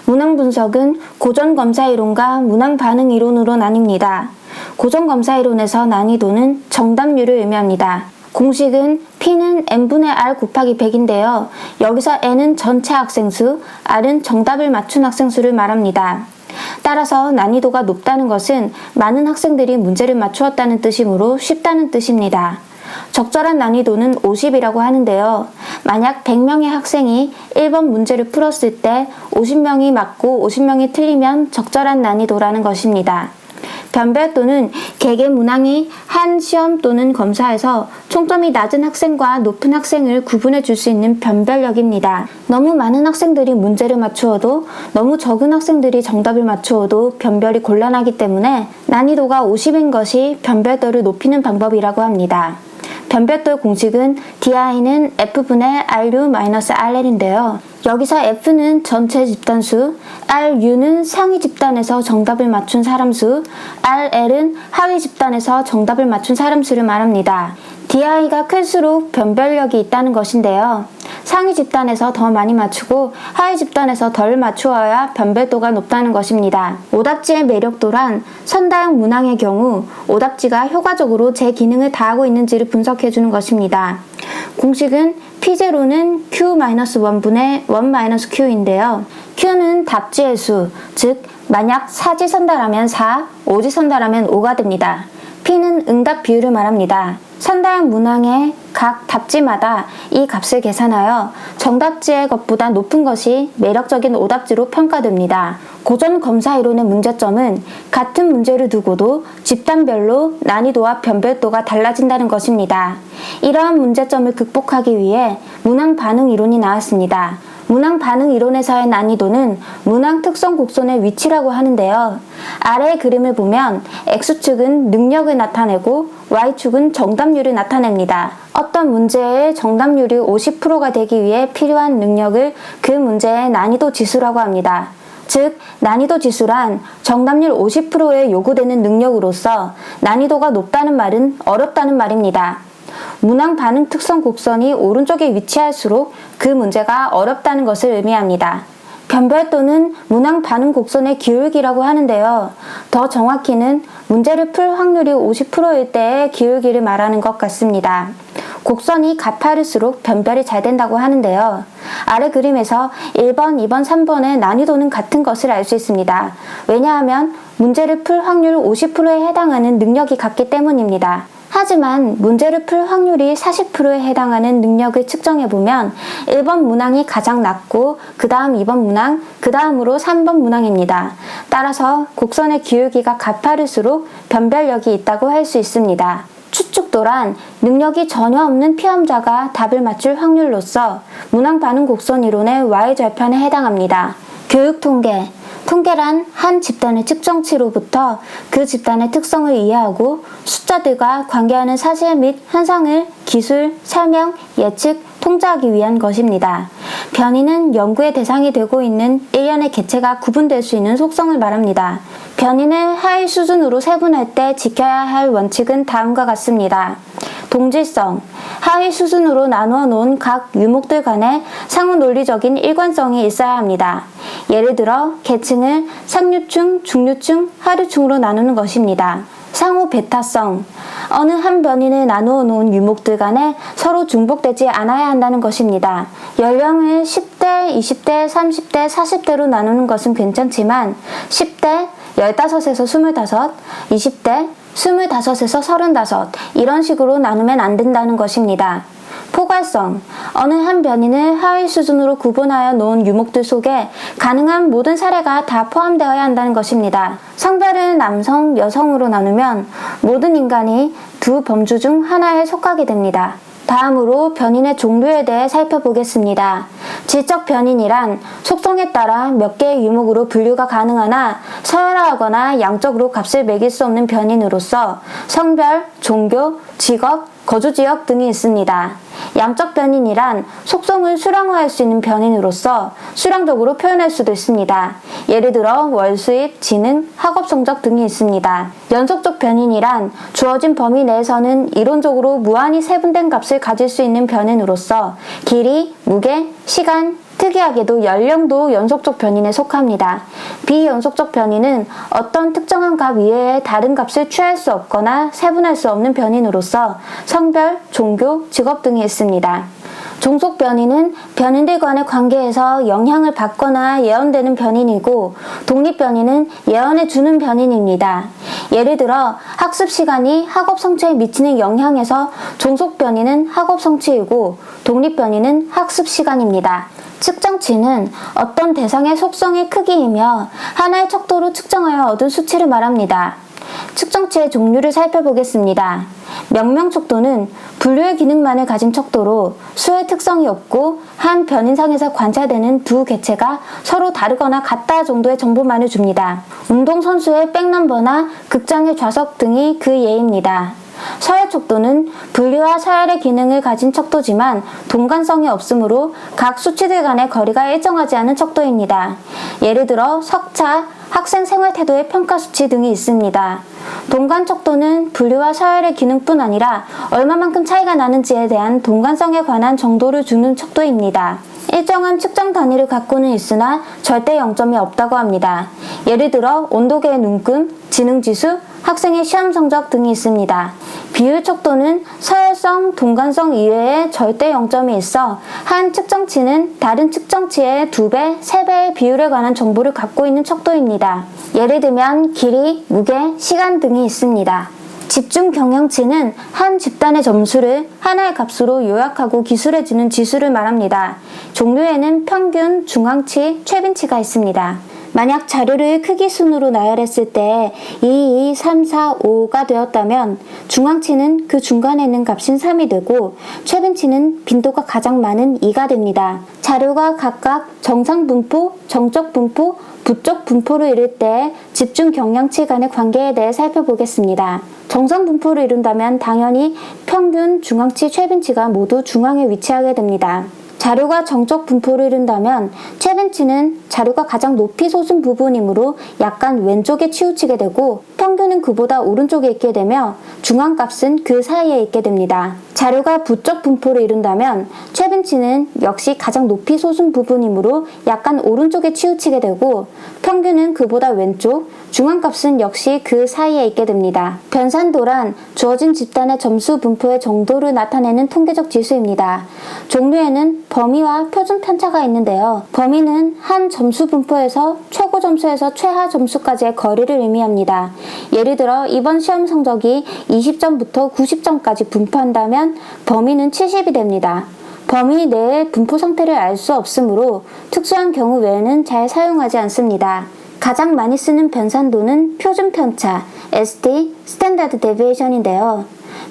문항 분석은 고전검사이론과 문항반응이론으로 나뉩니다. 고전검사이론에서 난이도는 정답률을 의미합니다. 공식은 P는 N분의 R 곱하기 100인데요. 여기서 N은 전체 학생 수, R은 정답을 맞춘 학생 수를 말합니다. 따라서 난이도가 높다는 것은 많은 학생들이 문제를 맞추었다는 뜻이므로 쉽다는 뜻입니다. 적절한 난이도는 50이라고 하는데요. 만약 100명의 학생이 1번 문제를 풀었을 때 50명이 맞고 50명이 틀리면 적절한 난이도라는 것입니다. 변별도는 개개 문항이 한 시험 또는 검사에서 총점이 낮은 학생과 높은 학생을 구분해 줄 수 있는 변별력입니다. 너무 많은 학생들이 문제를 맞추어도 너무 적은 학생들이 정답을 맞추어도 변별이 곤란하기 때문에 난이도가 50인 것이 변별도를 높이는 방법이라고 합니다. 변별도 공식은 DI는 F분의 RU-RL인데요. 여기서 F는 전체 집단수, RU는 상위 집단에서 정답을 맞춘 사람 수, RL은 하위 집단에서 정답을 맞춘 사람 수를 말합니다. DI가 클수록 변별력이 있다는 것인데요. 상위 집단에서 더 많이 맞추고 하위 집단에서 덜 맞추어야 변별도가 높다는 것입니다. 오답지의 매력도란 선다형 문항의 경우 오답지가 효과적으로 제 기능을 다하고 있는지를 분석해주는 것입니다. 공식은 P0는 Q-1분의 1-Q인데요. Q는 답지의 수, 즉 만약 4지 선다라면 4, 5지 선다라면 5가 됩니다. P는 응답 비율을 말합니다. 선다형 문항의 각 답지마다 이 값을 계산하여 정답지의 것보다 높은 것이 매력적인 오답지로 평가됩니다. 고전 검사 이론의 문제점은 같은 문제를 두고도 집단별로 난이도와 변별도가 달라진다는 것입니다. 이러한 문제점을 극복하기 위해 문항 반응 이론이 나왔습니다. 문항 반응 이론에서의 난이도는 문항 특성 곡선의 위치라고 하는데요. 아래의 그림을 보면 X축은 능력을 나타내고 Y축은 정답률을 나타냅니다. 어떤 문제의 정답률이 50%가 되기 위해 필요한 능력을 그 문제의 난이도 지수라고 합니다. 즉, 난이도 지수란 정답률 50%에 요구되는 능력으로서 난이도가 높다는 말은 어렵다는 말입니다. 문항 반응 특성 곡선이 오른쪽에 위치할수록 그 문제가 어렵다는 것을 의미합니다. 변별도는 문항 반응 곡선의 기울기라고 하는데요. 더 정확히는 문제를 풀 확률이 50%일 때의 기울기를 말하는 것 같습니다. 곡선이 가파를수록 변별이 잘 된다고 하는데요. 아래 그림에서 1번, 2번, 3번의 난이도는 같은 것을 알 수 있습니다. 왜냐하면 문제를 풀 확률 50%에 해당하는 능력이 같기 때문입니다. 하지만 문제를 풀 확률이 40%에 해당하는 능력을 측정해보면 1번 문항이 가장 낮고 그 다음 2번 문항, 그 다음으로 3번 문항입니다. 따라서 곡선의 기울기가 가파를수록 변별력이 있다고 할 수 있습니다. 추측도란 능력이 전혀 없는 피험자가 답을 맞출 확률로서 문항 반응 곡선 이론의 Y절편에 해당합니다. 교육통계 통계란 한 집단의 측정치로부터 그 집단의 특성을 이해하고 숫자들과 관계하는 사실 및 현상을 기술, 설명, 예측, 통제하기 위한 것입니다. 변이는 연구의 대상이 되고 있는 일련의 개체가 구분될 수 있는 속성을 말합니다. 변이를 하위 수준으로 세분할 때 지켜야 할 원칙은 다음과 같습니다. 동질성, 하위 수준으로 나누어 놓은 각 유목들 간의 상호 논리적인 일관성이 있어야 합니다. 예를 들어 계층을 상류층, 중류층, 하류층으로 나누는 것입니다. 상호 베타성, 어느 한 변인을 나누어 놓은 유목들 간에 서로 중복되지 않아야 한다는 것입니다. 연령을 10대, 20대, 30대, 40대로 나누는 것은 괜찮지만 10대, 15에서 25, 20대, 25에서 35 이런 식으로 나누면 안 된다는 것입니다. 포괄성, 어느 한 변인을 하위 수준으로 구분하여 놓은 유목들 속에 가능한 모든 사례가 다 포함되어야 한다는 것입니다. 성별을 남성, 여성으로 나누면 모든 인간이 두 범주 중 하나에 속하게 됩니다. 다음으로 변인의 종류에 대해 살펴보겠습니다. 질적 변인이란 속성에 따라 몇 개의 유목으로 분류가 가능하나 서열화하거나 양적으로 값을 매길 수 없는 변인으로서 성별, 종교, 직업, 거주지역 등이 있습니다. 양적 변인이란 속성을 수량화할 수 있는 변인으로서 수량적으로 표현할 수도 있습니다. 예를 들어 월수입, 지능, 학업 성적 등이 있습니다. 연속적 변인이란 주어진 범위 내에서는 이론적으로 무한히 세분된 값을 가질 수 있는 변인으로서 길이, 무게, 시간, 특이하게도 연령도 연속적 변인에 속합니다. 비연속적 변인은 어떤 특정한 값 이외에 다른 값을 취할 수 없거나 세분할 수 없는 변인으로서 성별, 종교, 직업 등이 있습니다. 종속 변인은 변인들 간의 관계에서 영향을 받거나 예언되는 변인이고, 독립 변인은 예언해 주는 변인입니다. 예를 들어 학습 시간이 학업 성취에 미치는 영향에서 종속 변인은 학업 성취이고, 독립 변인은 학습 시간입니다. 측정치는 어떤 대상의 속성의 크기이며 하나의 척도로 측정하여 얻은 수치를 말합니다. 측정치의 종류를 살펴보겠습니다. 명명 척도는 분류의 기능만을 가진 척도로 수의 특성이 없고 한 변인상에서 관찰되는 두 개체가 서로 다르거나 같다 정도의 정보만을 줍니다. 운동선수의 백넘버나 극장의 좌석 등이 그 예입니다. 서열 척도는 분류와 서열의 기능을 가진 척도지만 동관성이 없으므로 각 수치들 간의 거리가 일정하지 않은 척도입니다. 예를 들어 석차, 학생 생활 태도의 평가 수치 등이 있습니다. 동관 척도는 분류와 서열의 기능뿐 아니라 얼마만큼 차이가 나는지에 대한 동관성에 관한 정도를 주는 척도입니다. 일정한 측정 단위를 갖고는 있으나 절대 0점이 없다고 합니다. 예를 들어 온도계의 눈금, 지능지수, 학생의 시험 성적 등이 있습니다. 비율 척도는 서열성, 동관성 이외에 절대 0점이 있어 한 측정치는 다른 측정치의 2배, 3배의 비율에 관한 정보를 갖고 있는 척도입니다. 예를 들면 길이, 무게, 시간 등이 있습니다. 집중 경영치는 한 집단의 점수를 하나의 값으로 요약하고 기술해주는 지수를 말합니다. 종류에는 평균, 중앙치, 최빈치가 있습니다. 만약 자료를 크기 순으로 나열했을 때 2, 3, 4, 5가 되었다면 중앙치는 그 중간에 있는 값인 3이 되고 최빈치는 빈도가 가장 많은 2가 됩니다. 자료가 각각 정상 분포, 정적 분포, 부적 분포를 이룰 때 집중 경량치 간의 관계에 대해 살펴보겠습니다. 정상 분포를 이룬다면 당연히 평균, 중앙치, 최빈치가 모두 중앙에 위치하게 됩니다. 자료가 정적 분포를 이룬다면 최빈치는 자료가 가장 높이 솟은 부분이므로 약간 왼쪽에 치우치게 되고 평균은 그보다 오른쪽에 있게 되며 중앙값은 그 사이에 있게 됩니다. 자료가 부적 분포를 이룬다면 최빈치는 역시 가장 높이 솟은 부분이므로 약간 오른쪽에 치우치게 되고 평균은 그보다 왼쪽, 중앙값은 역시 그 사이에 있게 됩니다. 변산도란 주어진 집단의 점수 분포의 정도를 나타내는 통계적 지수입니다. 종류에는 범위와 표준 편차가 있는데요. 범위는 한 점수 분포에서 최고 점수에서 최하 점수까지의 거리를 의미합니다. 예를 들어 이번 시험 성적이 20점부터 90점까지 분포한다면 범위는 70이 됩니다. 범위 내의 분포 상태를 알 수 없으므로 특수한 경우 외에는 잘 사용하지 않습니다. 가장 많이 쓰는 변산도는 표준 편차, SD, 스탠다드 데비에이션인데요.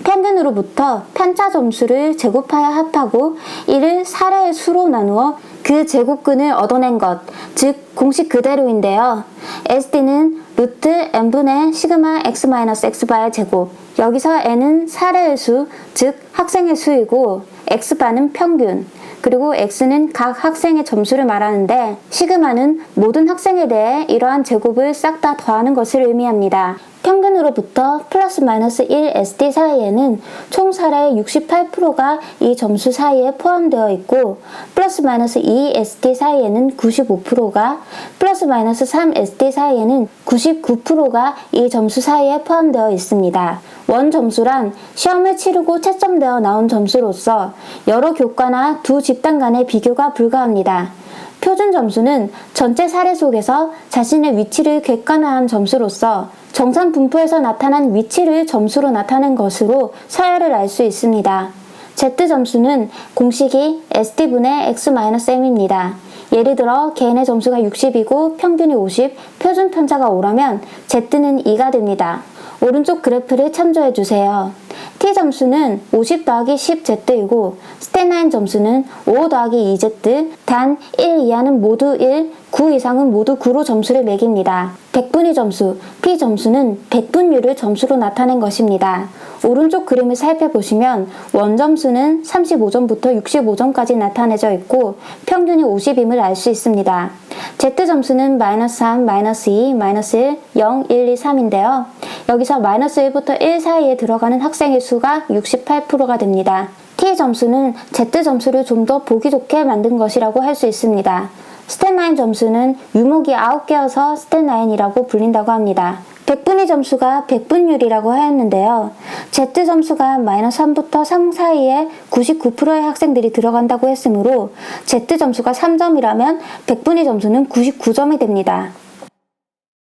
평균으로부터 편차 점수를 제곱하여 합하고 이를 사례의 수로 나누어 그 제곱근을 얻어낸 것, 즉 공식 그대로인데요. SD는 루트 n분의 시그마 x-x바의 제곱, 여기서 n은 사례의 수, 즉 학생의 수이고 x바는 평균, 그리고 x는 각 학생의 점수를 말하는데 시그마는 모든 학생에 대해 이러한 제곱을 싹 다 더하는 것을 의미합니다. 평균으로부터 플러스 마이너스 1 SD 사이에는 총 사례의 68%가 이 점수 사이에 포함되어 있고 플러스 마이너스 2 SD 사이에는 95%가 플러스 마이너스 3 SD 사이에는 99%가 이 점수 사이에 포함되어 있습니다. 원 점수란 시험을 치르고 채점되어 나온 점수로서 여러 교과나 두 집단 간의 비교가 불가합니다. 표준 점수는 전체 사례 속에서 자신의 위치를 객관화한 점수로서 정산 분포에서 나타난 위치를 점수로 나타낸 것으로 서열을 알 수 있습니다. Z 점수는 공식이 SD분의 X-M입니다. 예를 들어 개인의 점수가 60이고 평균이 50, 표준 편차가 5라면 Z는 2가 됩니다. 오른쪽 그래프를 참조해 주세요. T 점수는 50 더하기 10Z이고 스탠라인 점수는 5 더하기 2Z, 단 1 이하는 모두 1, 9 이상은 모두 9로 점수를 매깁니다. 백분위 점수, P 점수는 백분율을 점수로 나타낸 것입니다. 오른쪽 그림을 살펴보시면 원 점수는 35점부터 65점까지 나타내져 있고 평균이 50임을 알 수 있습니다. Z 점수는 마이너스 3, 마이너스 2, 마이너스 1, 0, 1, 2, 3인데요. 여기서 마이너스 1부터 1 사이에 들어가는 학생의 수가 68%가 됩니다. T의 점수는 Z 점수를 좀 더 보기 좋게 만든 것이라고 할 수 있습니다. 스탯9 점수는 유목이 9개여서 스탯9이라고 불린다고 합니다. 백분위 점수가 백분율이라고 하였는데요. Z 점수가 -3부터 3 사이에 99%의 학생들이 들어간다고 했으므로 Z 점수가 3점이라면 백분위 점수는 99점이 됩니다.